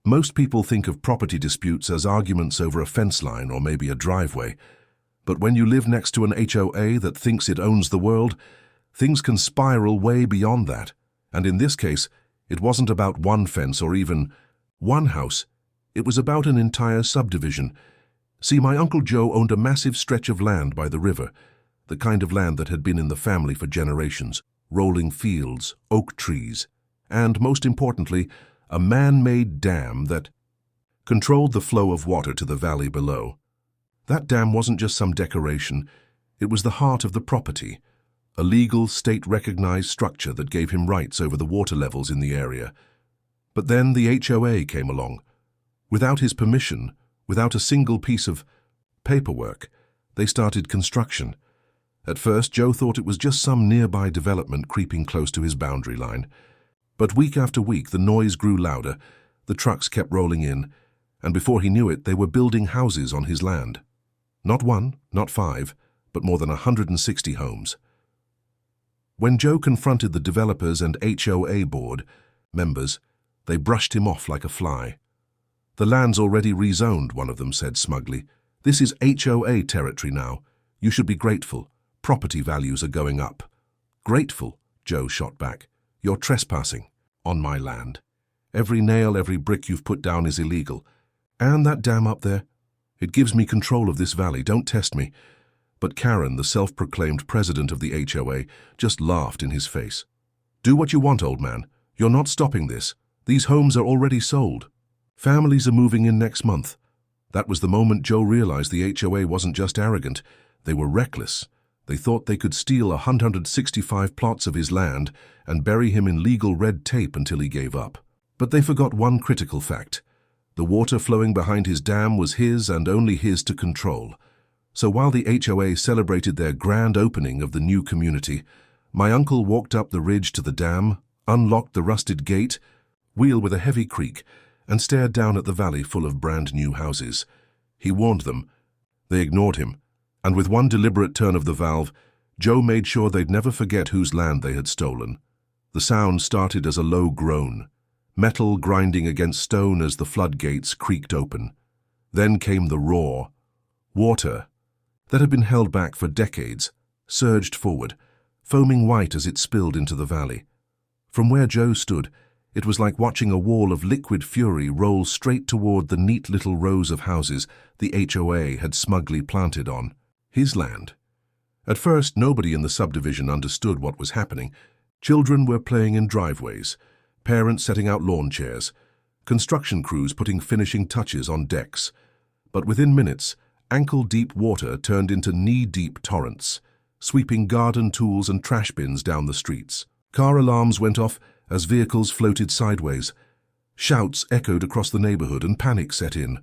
Most people think of property disputes as arguments over a fence line or maybe a driveway. But when you live next to an HOA that thinks it owns the world, things can spiral way beyond that. And in this case, it wasn't about one fence or even one house. It was about an entire subdivision. See, my Uncle Joe owned a massive stretch of land by the river, the kind of land that had been in the family for generations, rolling fields, oak trees, and, most importantly, a man-made dam that controlled the flow of water to the valley below. That dam wasn't just some decoration, it was the heart of the property, a legal, state-recognized structure that gave him rights over the water levels in the area. But then the HOA came along. Without his permission, without a single piece of paperwork, they started construction. At first, Joe thought it was just some nearby development creeping close to his boundary line. But week after week, the noise grew louder, the trucks kept rolling in, and before he knew it, they were building houses on his land. Not one, not five, but more than 160 homes. When Joe confronted the developers and HOA board members, they brushed him off like a fly. "The land's already rezoned," one of them said smugly. "This is HOA territory now. You should be grateful. Property values are going up." "Grateful?" Joe shot back. "You're trespassing on my land. Every nail, every brick you've put down is illegal. And that dam up there, it gives me control of this valley. Don't test me." But Karen, the self-proclaimed president of the HOA, just laughed in his face. "Do what you want, old man. You're not stopping this. These homes are already sold. Families are moving in next month." That was the moment Joe realized the HOA wasn't just arrogant, they were reckless. They thought they could steal 165 plots of his land and bury him in legal red tape until he gave up. But they forgot one critical fact. The water flowing behind his dam was his and only his to control. So while the HOA celebrated their grand opening of the new community, my uncle walked up the ridge to the dam, unlocked the rusted gate, wheel with a heavy creak, and stared down at the valley full of brand new houses. He warned them. They ignored him. And with one deliberate turn of the valve, Joe made sure they'd never forget whose land they had stolen. The sound started as a low groan, metal grinding against stone as the floodgates creaked open. Then came the roar. Water, that had been held back for decades, surged forward, foaming white as it spilled into the valley. From where Joe stood, it was like watching a wall of liquid fury roll straight toward the neat little rows of houses the HOA had smugly planted on his land. At first, nobody in the subdivision understood what was happening. Children were playing in driveways, parents setting out lawn chairs, construction crews putting finishing touches on decks. But within minutes, ankle-deep water turned into knee-deep torrents, sweeping garden tools and trash bins down the streets. Car alarms went off as vehicles floated sideways. Shouts echoed across the neighborhood and panic set in.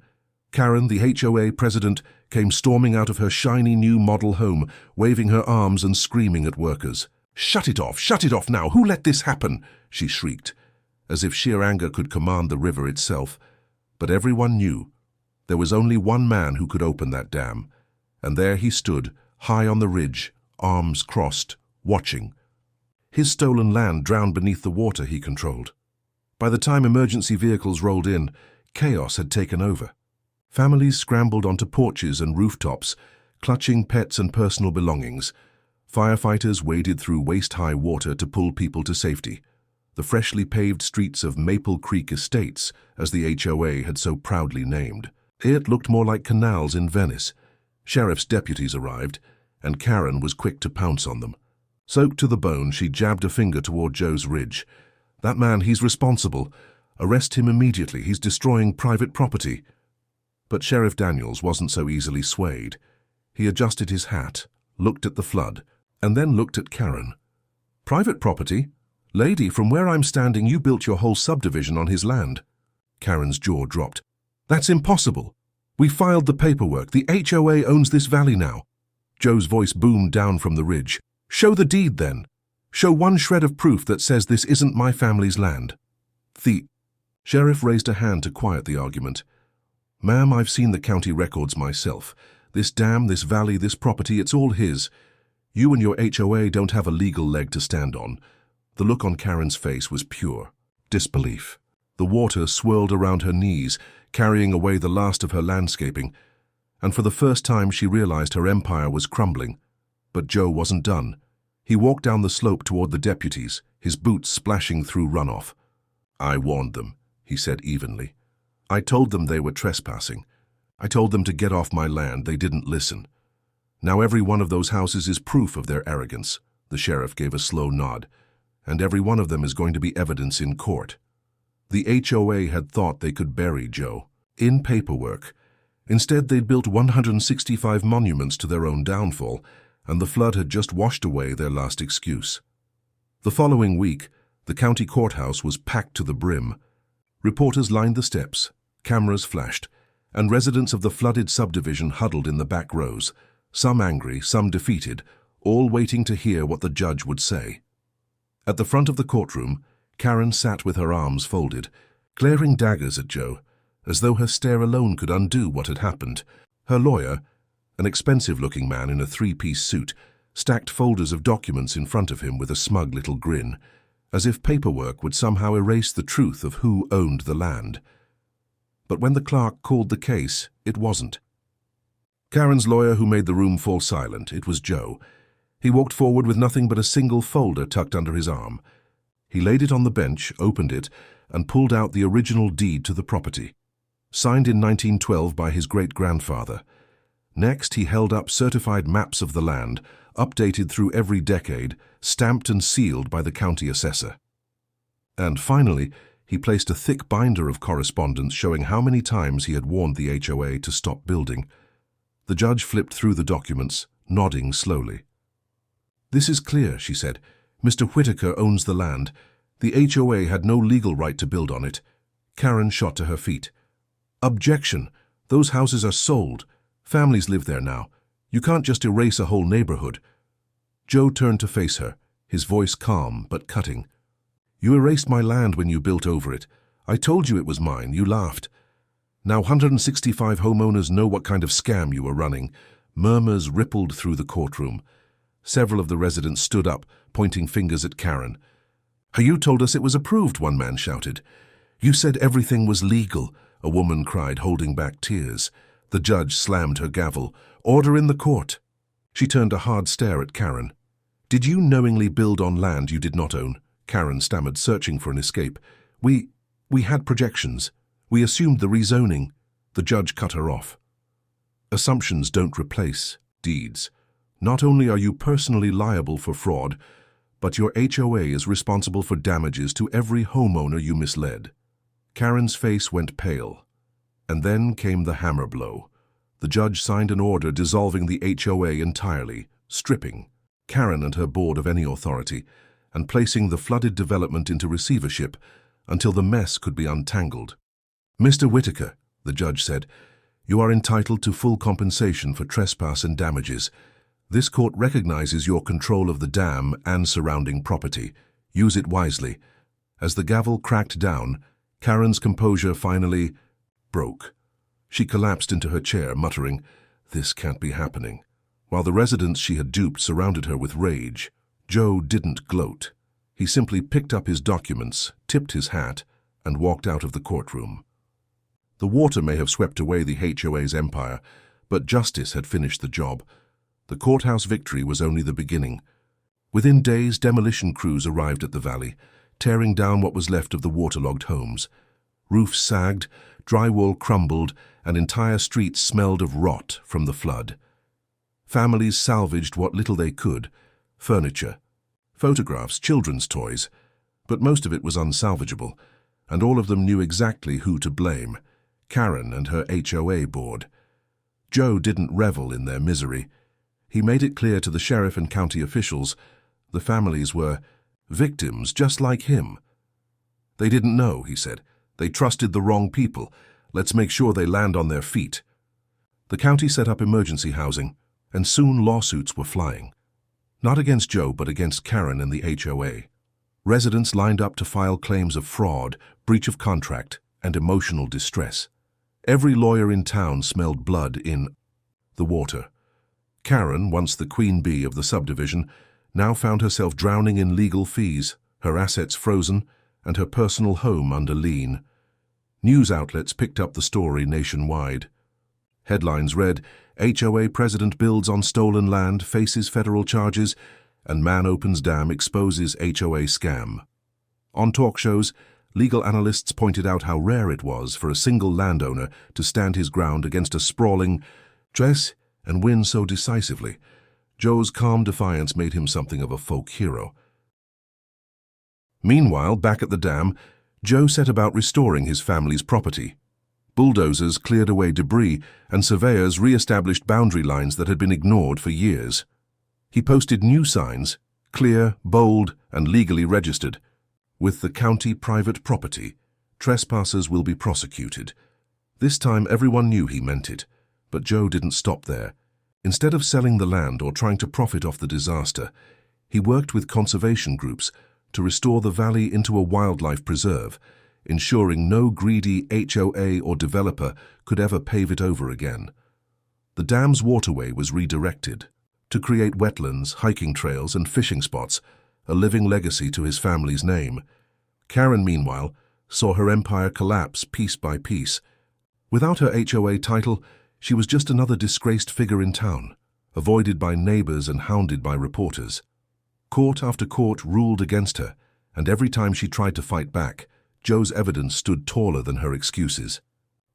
Karen, the HOA president, came storming out of her shiny new model home, waving her arms and screaming at workers. Shut it off now! Who let this happen?" she shrieked, as if sheer anger could command the river itself. But everyone knew there was only one man who could open that dam, and there he stood, high on the ridge, arms crossed, watching. His stolen land drowned beneath the water he controlled. By the time emergency vehicles rolled in, chaos had taken over. Families scrambled onto porches and rooftops, clutching pets and personal belongings. Firefighters waded through waist-high water to pull people to safety. The freshly paved streets of Maple Creek Estates, as the HOA had so proudly named. It looked more like canals in Venice. Sheriff's deputies arrived, and Karen was quick to pounce on them. Soaked to the bone, she jabbed a finger toward Joe's ridge. "That man, he's responsible. Arrest him immediately. He's destroying private property." But Sheriff Daniels wasn't so easily swayed. He adjusted his hat, looked at the flood, and then looked at Karen. "Private property? Lady, from where I'm standing, you built your whole subdivision on his land." Karen's jaw dropped. "That's impossible. We filed the paperwork. The HOA owns this valley now." Joe's voice boomed down from the ridge. "Show the deed, then. Show one shred of proof that says this isn't my family's land." The sheriff raised a hand to quiet the argument. "Ma'am, I've seen the county records myself. This dam, this valley, this property, it's all his. You and your HOA don't have a legal leg to stand on." The look on Karen's face was pure disbelief. The water swirled around her knees, carrying away the last of her landscaping, and for the first time she realized her empire was crumbling. But Joe wasn't done. He walked down the slope toward the deputies, his boots splashing through runoff. "I warned them," he said evenly. "I told them they were trespassing. I told them to get off my land. They didn't listen. Now every one of those houses is proof of their arrogance." The sheriff gave a slow nod. "And every one of them is going to be evidence in court." The HOA had thought they could bury Joe in paperwork. Instead, they'd built 165 monuments to their own downfall, and the flood had just washed away their last excuse. The following week, the county courthouse was packed to the brim. Reporters lined the steps, cameras flashed, and residents of the flooded subdivision huddled in the back rows, some angry, some defeated, all waiting to hear what the judge would say. At the front of the courtroom, Karen sat with her arms folded, glaring daggers at Joe, as though her stare alone could undo what had happened. Her lawyer, an expensive-looking man in a three-piece suit, stacked folders of documents in front of him with a smug little grin, as if paperwork would somehow erase the truth of who owned the land. But when the clerk called the case, it wasn't. Karen's lawyer, who made the room fall silent, it was Joe. He walked forward with nothing but a single folder tucked under his arm. He laid it on the bench, opened it, and pulled out the original deed to the property, signed in 1912 by his great-grandfather. Next, he held up certified maps of the land, updated through every decade, stamped and sealed by the county assessor. And finally, he placed a thick binder of correspondence showing how many times he had warned the HOA to stop building. The judge flipped through the documents, nodding slowly. "This is clear," she said. "Mr. Whitaker owns the land. The HOA had no legal right to build on it." Karen shot to her feet. "Objection! Those houses are sold. Families live there now. You can't just erase a whole neighborhood." Joe turned to face her, his voice calm but cutting. "You erased my land when you built over it. I told you it was mine. You laughed. Now 165 homeowners know what kind of scam you were running." Murmurs rippled through the courtroom. Several of the residents stood up, pointing fingers at Karen. "You told us it was approved," one man shouted. "You said everything was legal," a woman cried, holding back tears. The judge slammed her gavel. "Order in the court." She turned a hard stare at Karen. "Did you knowingly build on land you did not own?" Karen stammered, searching for an escape. We had projections. We assumed the rezoning." The judge cut her off. "Assumptions don't replace deeds. Not only are you personally liable for fraud, but your HOA is responsible for damages to every homeowner you misled." Karen's face went pale. And then came the hammer blow. The judge signed an order dissolving the HOA entirely, stripping Karen and her board of any authority, and placing the flooded development into receivership until the mess could be untangled. "Mr. Whitaker," the judge said, "you are entitled to full compensation for trespass and damages. This court recognizes your control of the dam and surrounding property. Use it wisely." As the gavel cracked down, Karen's composure finally broke. She collapsed into her chair, muttering, "This can't be happening." While the residents she had duped surrounded her with rage, Joe didn't gloat. He simply picked up his documents, tipped his hat, and walked out of the courtroom. The water may have swept away the HOA's empire, but justice had finished the job. The courthouse victory was only the beginning. Within days, demolition crews arrived at the valley, tearing down what was left of the waterlogged homes. Roofs sagged, drywall crumbled, and entire streets smelled of rot from the flood. Families salvaged what little they could: furniture, photographs, children's toys. But most of it was unsalvageable, and all of them knew exactly who to blame: Karen and her HOA board. Joe didn't revel in their misery. He made it clear to the sheriff and county officials the families were victims just like him. "They didn't know," he said. "They trusted the wrong people. Let's make sure they land on their feet." The county set up emergency housing, and soon lawsuits were flying. Not against Joe, but against Karen and the HOA. Residents lined up to file claims of fraud, breach of contract, and emotional distress. Every lawyer in town smelled blood in the water. Karen, once the queen bee of the subdivision, now found herself drowning in legal fees, her assets frozen, and her personal home under lien. News outlets picked up the story nationwide. Headlines read, HOA president builds on stolen land, faces federal charges, and man opens dam, exposes HOA scam. On talk shows, legal analysts pointed out how rare it was for a single landowner to stand his ground against a sprawling dress and win so decisively. Joe's calm defiance made him something of a folk hero. Meanwhile, back at the dam, Joe set about restoring his family's property. Bulldozers cleared away debris, and surveyors re-established boundary lines that had been ignored for years. He posted new signs, clear, bold, and legally registered. With the county private property, trespassers will be prosecuted. This time everyone knew he meant it, but Joe didn't stop there. Instead of selling the land or trying to profit off the disaster, he worked with conservation groups to restore the valley into a wildlife preserve, ensuring no greedy HOA or developer could ever pave it over again. The dam's waterway was redirected to create wetlands, hiking trails, and fishing spots, a living legacy to his family's name. Karen, meanwhile, saw her empire collapse piece by piece. Without her HOA title, she was just another disgraced figure in town, avoided by neighbors and hounded by reporters. Court after court ruled against her, and every time she tried to fight back, Joe's evidence stood taller than her excuses.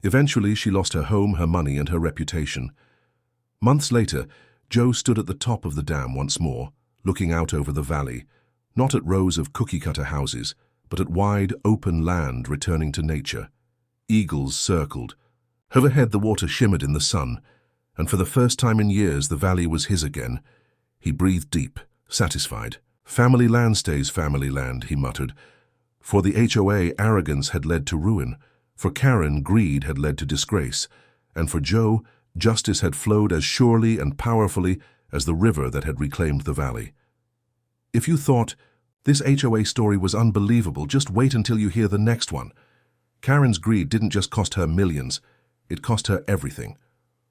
Eventually, she lost her home, her money, and her reputation. Months later, Joe stood at the top of the dam once more, looking out over the valley, not at rows of cookie-cutter houses, but at wide, open land returning to nature. Eagles circled. Overhead, the water shimmered in the sun, and for the first time in years, the valley was his again. He breathed deep, satisfied. Family land stays family land, he muttered. For the HOA, arrogance had led to ruin. For Karen, greed had led to disgrace. And for Joe, justice had flowed as surely and powerfully as the river that had reclaimed the valley. If you thought this HOA story was unbelievable, just wait until you hear the next one. Karen's greed didn't just cost her millions, it cost her everything.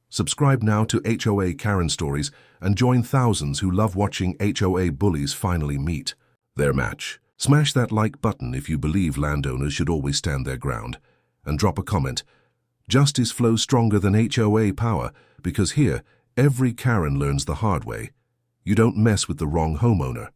Subscribe now to HOA Karen Stories and join thousands who love watching HOA bullies finally meet their match. Smash that like button if you believe landowners should always stand their ground. And drop a comment. Justice flows stronger than HOA power, because here, every Karen learns the hard way. You don't mess with the wrong homeowner.